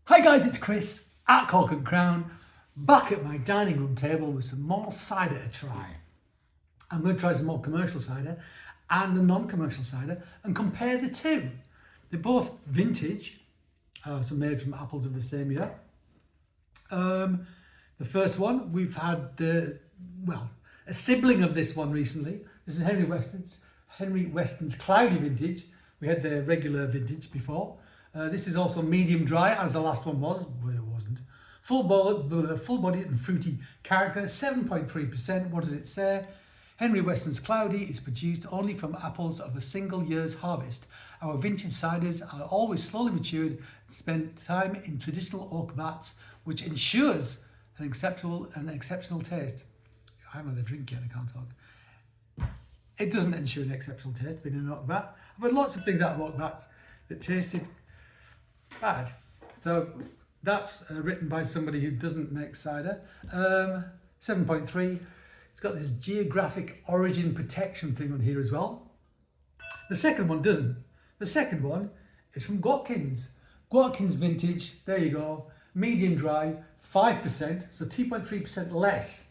Hi guys, it's Chris at Cork and Crown, back at my dining room table with some more cider to try. I'm going to try some more commercial cider and a non-commercial cider and compare the two. They're both vintage, so made from apples of the same year. The first one, we've had a sibling of this one recently. This is Henry Weston's Cloudy Vintage. We had the regular vintage before. This is also medium dry, as the last one was, but it wasn't. Full-bodied and fruity character, 7.3%. What does it say? Henry Weston's Cloudy is produced only from apples of a single year's harvest. Our vintage ciders are always slowly matured and spend time in traditional oak vats, which ensures an exceptional taste. I haven't had a drink yet, I can't talk. It doesn't ensure an exceptional taste being in an oak vat. I've had lots of things out of oak vats that tasted bad. So that's written by somebody who doesn't make cider. 7.3. It's got this geographic origin protection thing on here as well. The second one doesn't. The second one is from Gwatkin's. Gwatkin's vintage, there you go. Medium dry, 5%, so 2.3% less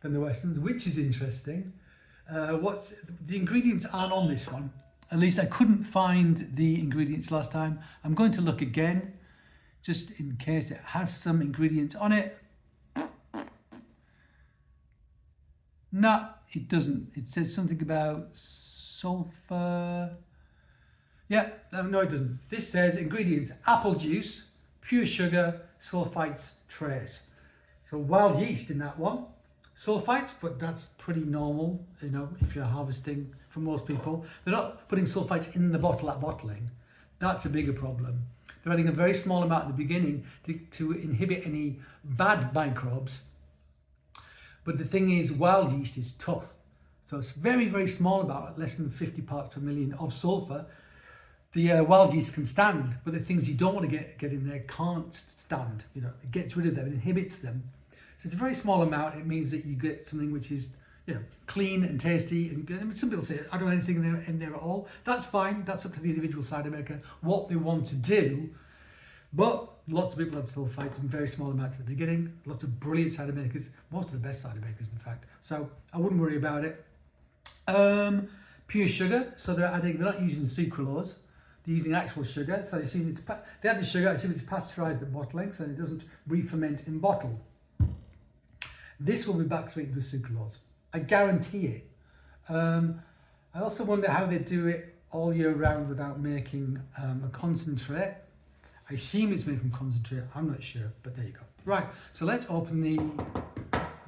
than the Westons, which is interesting. The ingredients aren't on this one. At least I couldn't find the ingredients last time. I'm going to look again, just in case it has some ingredients on it. No, it doesn't. It says something about sulfur. Yeah, no, it doesn't. This says ingredients: apple juice, pure sugar, sulfites, trace. So wild yeast in that one. Sulfites, but that's pretty normal, you know, if you're harvesting for most people. They're not putting sulfites in the bottle at bottling. That's a bigger problem. They're adding a very small amount at the beginning to inhibit any bad microbes. But the thing is, wild yeast is tough. So it's very, very small, about less than 50 parts per million of sulfur. The wild yeast can stand, but the things you don't want to get in there can't stand. You know, it gets rid of them, it inhibits them. So it's a very small amount. It means that you get something which is, you know, clean and tasty. And I mean, some people say, I don't want anything in there at all. That's fine. That's up to the individual cider maker, what they want to do. But lots of people have sulfites in very small amounts at the beginning. Lots of brilliant cider makers, most of the best cider makers, in fact. So I wouldn't worry about it. Pure sugar. So they're not using sucralose. They're using actual sugar. So they have the sugar. I assume it's pasteurized at bottling, so it doesn't re-ferment in bottle. This will be back sweetened with sucralose. I guarantee it. I also wonder how they do it all year round without making a concentrate. I assume it's made from concentrate. I'm not sure, but there you go. Right, so let's open the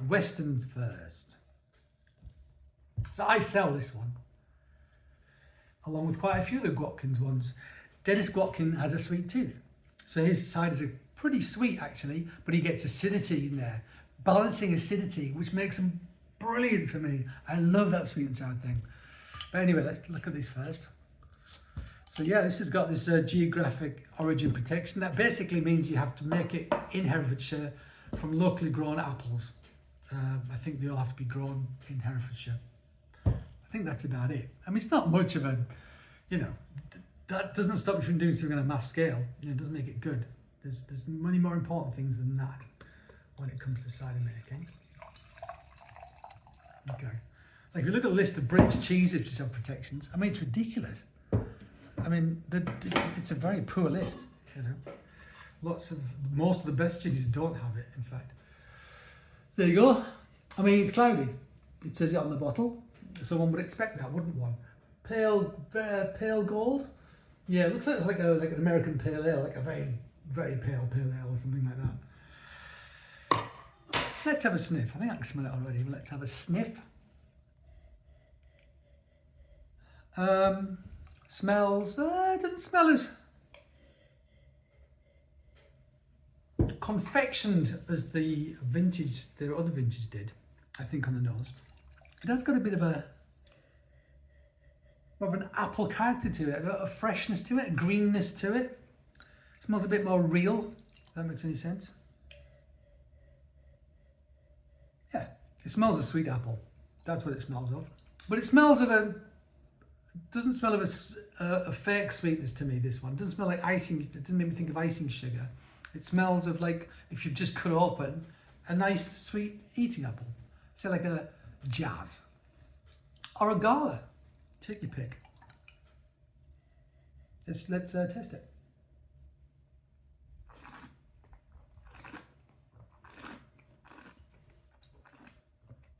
Westons first. So I sell this one, along with quite a few of the Gwatkin's ones. Dennis Gwatkin has a sweet tooth. So his ciders are pretty sweet, actually, but he gets acidity in there. Balancing acidity, which makes them brilliant for me. I love that sweet and sour thing. But anyway, let's look at this first. So yeah, this has got this geographic origin protection. That basically means you have to make it in Herefordshire from locally grown apples. I think they all have to be grown in Herefordshire. I think that's about it. I mean, it's not much of a, you know, that doesn't stop you from doing something on a mass scale. You know, it doesn't make it good. There's many more important things than that when it comes to cider making. Okay. Like if you look at the list of British cheeses which have protections, I mean, it's ridiculous. I mean, it's a very poor list, you know. Most of the best cheeses don't have it, in fact. There you go. I mean, it's cloudy. It says it on the bottle. So one would expect that, wouldn't one? Pale gold? Yeah, it looks like an American pale ale, like a very, very pale ale or something like that. Let's have a sniff. I think I can smell it already, but let's have a sniff. Smells, it doesn't smell as confectioned as the other vintage did, I think, on the nose. It has got a bit of more of an apple character to it, a freshness to it, a greenness to it. It smells a bit more real, if that makes any sense. Yeah, it smells of sweet apple. That's what it smells of. But it smells of doesn't smell of a fake sweetness to me, this one. It doesn't smell like icing. It doesn't make me think of icing sugar. It smells of like if you've just cut open a nice sweet eating apple. So like a jazz or a gala. Take your pick. Let's test it.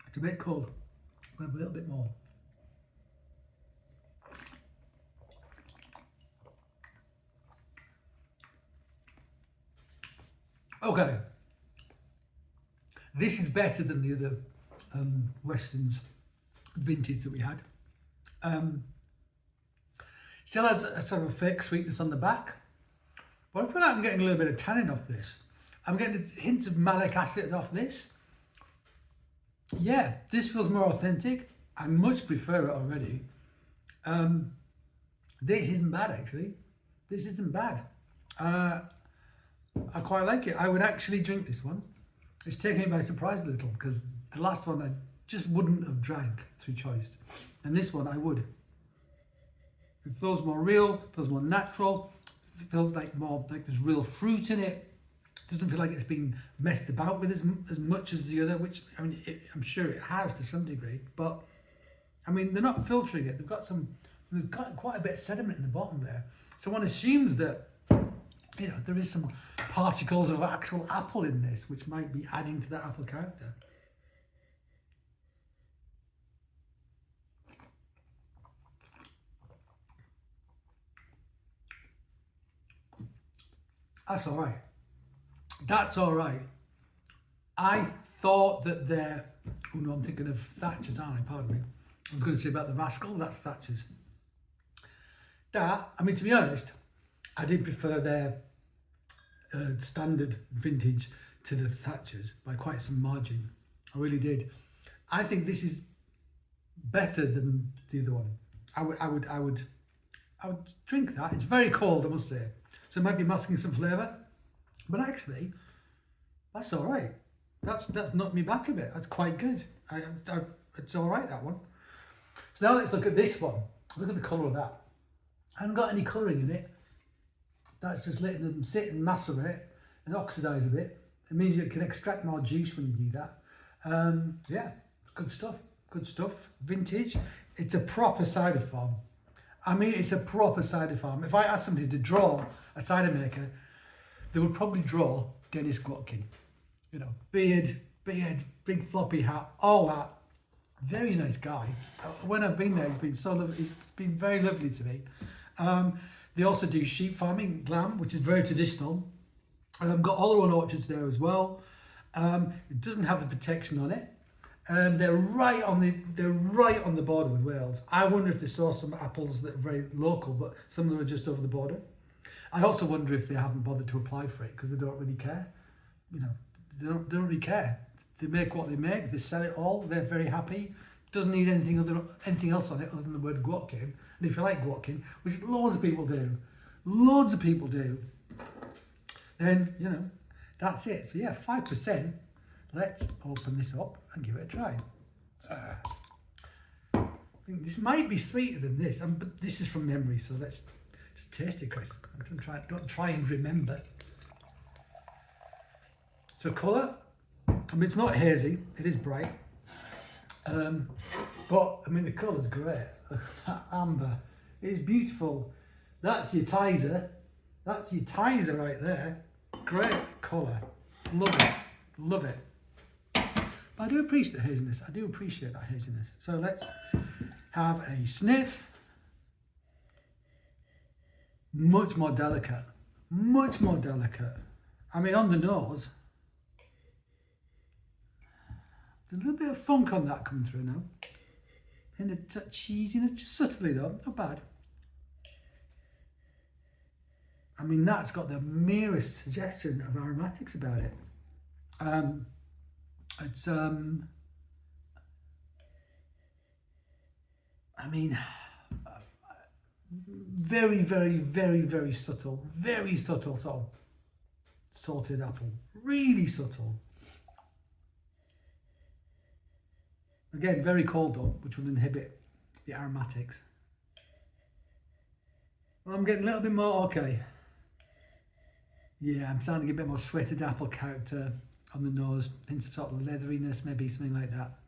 It's a bit cold. I'm going to have a little bit more. Okay. This is better than the other Weston's vintage that we had. Still has a sort of fake sweetness on the back, but I feel like I'm getting a little bit of tannin off this. I'm getting hints of malic acid off this. Yeah, this feels more authentic. I much prefer it already. This isn't bad actually. This isn't bad. I quite like it. I would actually drink this one. It's taken me by surprise a little because the last one I just wouldn't have drank through choice. And this one I would. It feels more real, feels more natural, it feels like more like there's real fruit in it. Doesn't feel like it's been messed about with as much as the other, which I mean, I'm sure it has to some degree, but I mean, they're not filtering it. There's got quite a bit of sediment in the bottom there. So one assumes that, you know, there is some particles of actual apple in this, which might be adding to that apple character. That's all right. That's all right. I thought that they're, oh no, I'm thinking of Thatcher's, aren't I? Pardon me. I was going to say about the Rascal, that's Thatcher's. I mean, to be honest, I did prefer their standard vintage to the Thatcher's by quite some margin. I really did. I think this is better than the other one. I would drink that. It's very cold, I must say. So it might be masking some flavour. But actually, that's all right. That's knocked me back a bit. That's quite good. It's all right, that one. So now let's look at this one. Look at the colour of that. I haven't got any colouring in it. That's just letting them sit and macerate and oxidise a bit. It means you can extract more juice when you do that. Yeah, good stuff. Good stuff. Vintage. It's a proper cider farm. I mean, it's a proper cider farm. If I asked somebody to draw a cider maker, they would probably draw Dennis Gwatkin. You know, beard, big floppy hat, all that. Very nice guy. When I've been there, he's been so lovely. He's been very lovely to me. They also do sheep farming, lamb, which is very traditional. Got all their own orchards there as well. It doesn't have the protection on it. They're right on the border with Wales. I wonder if they saw some apples that are very local, but some of them are just over the border. I also wonder if they haven't bothered to apply for it because they don't really care. You know, they don't really care. They make what they make. They sell it all. They're very happy. Doesn't need anything else on it other than the word Gwatkin. And if you like Gwatkin, which loads of people do, then you know that's it. So yeah, 5%. Let's open this up and give it a try. This might be sweeter than this, but this is from memory, so let's just taste it, Chris. Don't try and remember. So colour, I mean, it's not hazy, it is bright. But I mean, the colour's great. That amber is beautiful. That's your Tizer. That's your Tizer right there. Great colour. Love it. Love it. But I do appreciate the haziness. I do appreciate that haziness. So let's have a sniff. Much more delicate. Much more delicate. I mean, on the nose, there's a little bit of funk on that coming through now. And a cheesiness, just subtly though, not bad. I mean, that's got the merest suggestion of aromatics about it. It's I mean, very, very, very, very subtle sort of salted apple, really subtle. Again, very cold though, which will inhibit the aromatics. I'm getting a little bit more, okay. Yeah, I'm starting to get a bit more sweated apple character on the nose, pinch of sort of leatheriness, maybe something like that.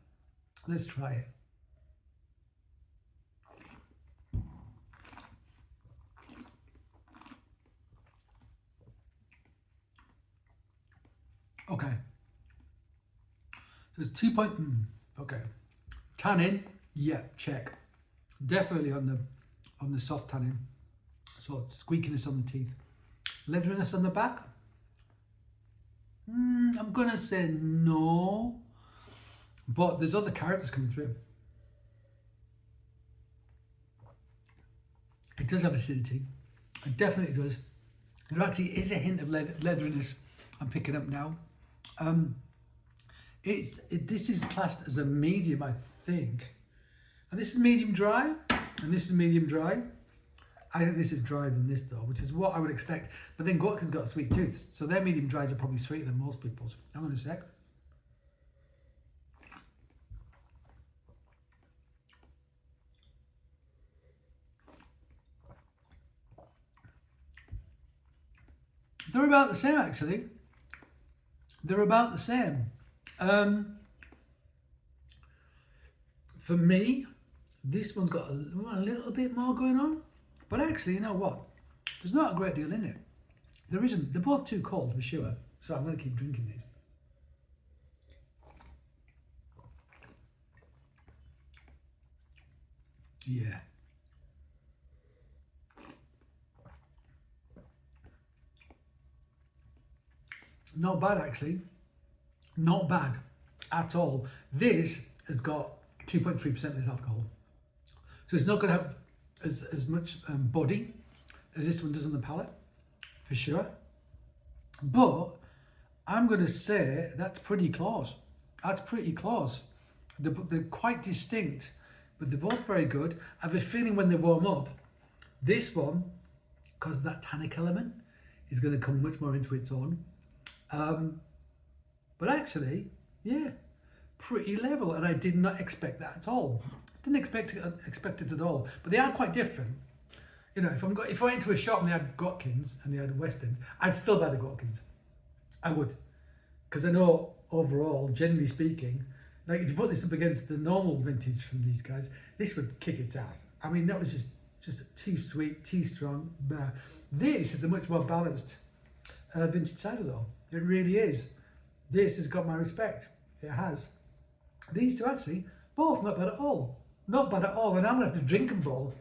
Let's try it. Okay. So it's 2 point. Okay. Tannin, yeah, check. Definitely on the soft tannin. So squeakiness on the teeth. Leatheriness on the back. I'm gonna say no, but there's other characters coming through. It does have acidity. It definitely does. There actually is a hint of leatheriness I'm picking up now. This is classed as a medium, I think. And this is medium dry, and this is medium dry. I think this is drier than this though, which is what I would expect. But then Gwatkin's got a sweet tooth, so their medium dries are probably sweeter than most people's. Hang on a sec. They're about the same actually. They're about the same. For me, this one's got a little bit more going on. But actually, you know what? There's not a great deal in it. There isn't. They're both too cold for sure. So I'm going to keep drinking these. Yeah. Not bad actually. Not bad at all. This has got 2.3% less alcohol. So it's not going to have as much body as this one does on the palate, for sure. But I'm going to say that's pretty close. That's pretty close. They're quite distinct, but they're both very good. I have a feeling when they warm up, this one, because of that tannic element, is going to come much more into its own. But actually, yeah, pretty level, and I did not expect that at all. Didn't expect it at all. But they are quite different. You know, if I went into a shop and they had Gwatkins and they had Westons, I'd still buy the Gwatkins. I would, because I know overall, generally speaking, like if you put this up against the normal vintage from these guys, this would kick its ass. I mean, that was just too sweet, too strong. This is a much more balanced vintage cider though. It really is. This has got my respect. It has. These two actually, both not bad at all. Not bad at all. And I'm going to have to drink them both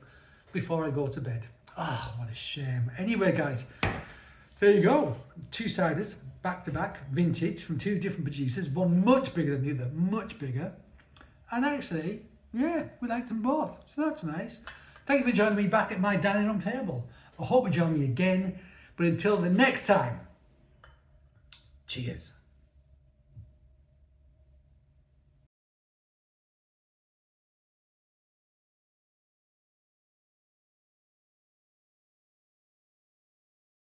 before I go to bed. Ah, what a shame. Anyway, guys, there you go. 2 ciders, back to back, vintage from 2 different producers. One much bigger than the other, much bigger. And actually, yeah, we like them both. So that's nice. Thank you for joining me back at my dining room table. I hope you join me again. But until the next time, cheers.